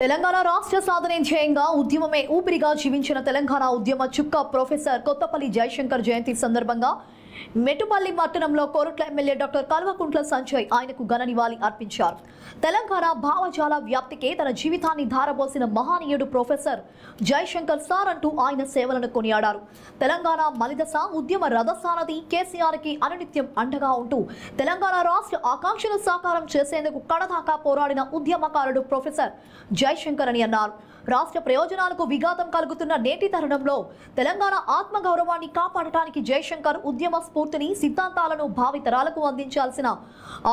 తెలంగాణ రాష్ట్ర సాధనే ధ్యేయంగా ఉద్యమమే ఊపిరిగా జీవించిన తెలంగాణ ఉద్యమ చుక్క ప్రొఫెసర్ కొత్తపల్లి జయశంకర్ జయంతి సందర్భంగా మెట్టుపల్లి పట్టణంలో కోరుట్ల ఎమ్మెల్యే డాక్టర్ కల్వకుంట్ల సంజయ్ ఆయనకు ఘన నివాళి అర్పించారు. తెలంగాణ భావజాల వ్యాప్తికే తన జీవితాన్ని ధారపోసిన మహనీయుడు ప్రొఫెసర్ జయశంకర్ సార్ అంటూ ఆయన సేవలను కొనియాడారు. తెలంగాణ మలిదశ ఉద్యమ రథసారథి కేసీఆర్ కి అనునిత్యం అండగా ఉంటూ తెలంగాణ రాష్ట్ర ఆకాంక్షలు సాకారం చేసేందుకు కడదాకా పోరాడిన ఉద్యమకారుడు ప్రొఫెసర్ జయశంకర్ అని అన్నారు. రాష్ట్ర ప్రయోజనాలకు విఘాతం కలుగుతున్న నేటి తరుణంలో తెలంగాణ ఆత్మగౌరవాన్ని కాపాడటానికి జయశంకర్ ఉద్యమ స్ఫూర్తిని సిద్ధాంతాలను భావితరాలకు అందించాల్సిన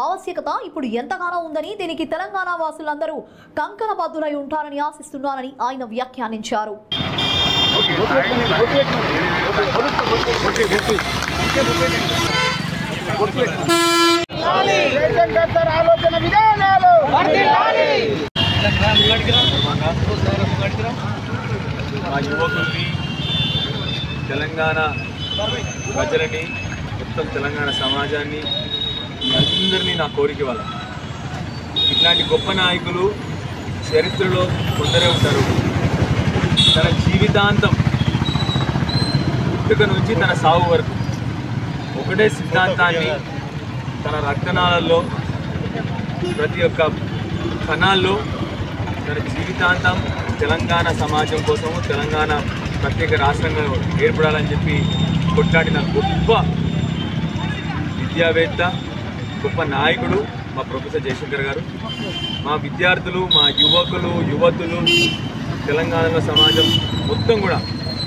ఆవశ్యకత ఇప్పుడు ఎంతగానో ఉందని, దీనికి తెలంగాణ వాసులందరూ కంకణబద్ధులై ఉంటారని ఆశిస్తున్నారని ఆయన వ్యాఖ్యానించారు. మా యువకుల్ని తెలంగాణ ప్రజలని మొత్తం తెలంగాణ సమాజాన్ని అందరినీ నా కోరిక వల్ల ఇట్లాంటి గొప్ప నాయకులు చరిత్రలో కొందరే ఉంటారు. తన జీవితాంతం పుట్టుక నుంచి తన సాగు వరకు ఒకటే సిద్ధాంతాన్ని తన రక్తనాళాల్లో ప్రతి ఒక్క కణాల్లో తన జీవితాంతం తెలంగాణ సమాజం కోసము తెలంగాణ ప్రత్యేక రాష్ట్రంగా ఏర్పడాలని చెప్పి కొట్లాడిన గొప్ప విద్యావేత్త, గొప్ప నాయకుడు మా ప్రొఫెసర్ జయశంకర్ గారు. మా విద్యార్థులు, మా యువకులు, యువతులు, తెలంగాణలో సమాజం మొత్తం కూడా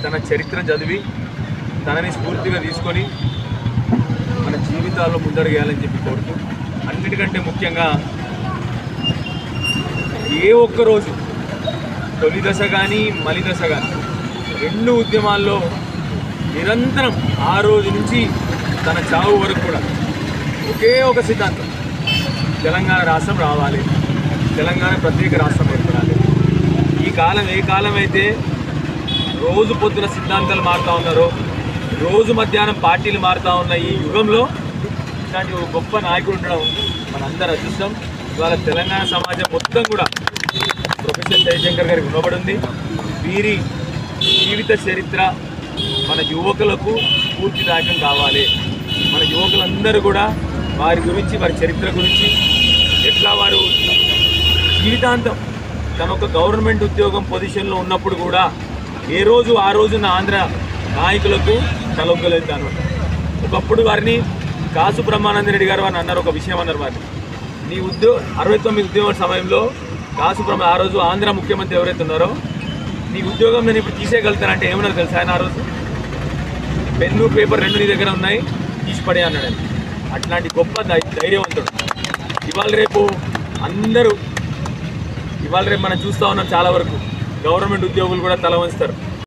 తన చరిత్ర చదివి తనని స్ఫూర్తిగా తీసుకొని మన జీవితాల్లో ముందడుగేయాలని చెప్పి కోరుతూ, అన్నిటికంటే ముఖ్యంగా ఏ ఒక్కరోజు తొలి దశ కానీ మలి దశ కానీ రెండు ఉద్యమాల్లో నిరంతరం ఆ రోజు నుంచి తన చావు వరకు కూడా ఒకే ఒక సిద్ధాంతం, తెలంగాణ రాష్ట్రం రావాలి, తెలంగాణ ప్రత్యేక రాష్ట్రం ఏర్పడాలి. ఈ కాలం ఏ కాలం అయితే రోజు పొద్దున సిద్ధాంతాలు మారుతూ ఉన్నారో, రోజు మధ్యాహ్నం పార్టీలు మారుతూ ఉన్న ఈ యుగంలో ఇలాంటి ఒక గొప్ప నాయకుడు ఉండడం మనందరి అదృష్టం. ఇవాళ తెలంగాణ సమాజం మొత్తం కూడా ప్రొఫెసర్ జయశంకర్ గారికి రుణపడి ఉంది. వీరి జీవిత చరిత్ర మన యువకులకు స్ఫూర్తిదాయకం కావాలి. మన యువకులందరూ కూడా వారి గురించి, వారి చరిత్ర గురించి, ఎట్లా వారు జీవితాంతం తన ఒక గవర్నమెంట్ ఉద్యోగం పొజిషన్లో ఉన్నప్పుడు కూడా ఏ రోజు ఆ రోజున ఆంధ్ర నాయకులకు తలొగ్గలేదు అనమాట. ఒకప్పుడు వారిని కాసు బ్రహ్మానంద రెడ్డి గారు అని అన్నారు, ఒక విషయం అన్నారు వారిని, నీ 69 ఉద్యోగం సమయంలో కాసు ఆ రోజు ఆంధ్ర ముఖ్యమంత్రి ఎవరైతే ఉన్నారో, నీ ఉద్యోగం నేను ఇప్పుడు తీసేయగలుగుతానంటే ఏమన్నారు తెలుసా ఆయన? ఆ రోజు పెన్ను పేపర్ రెండు నీ దగ్గర ఉన్నాయి, తీసి పడే అన్నాడు. అట్లాంటి గొప్ప ధైర్యవంతుడు. ఇవాళ రేపు అందరూ మనం చూస్తూ ఉన్నాం, చాలా వరకు గవర్నమెంట్ ఉద్యోగులు కూడా తల వంచుతారు.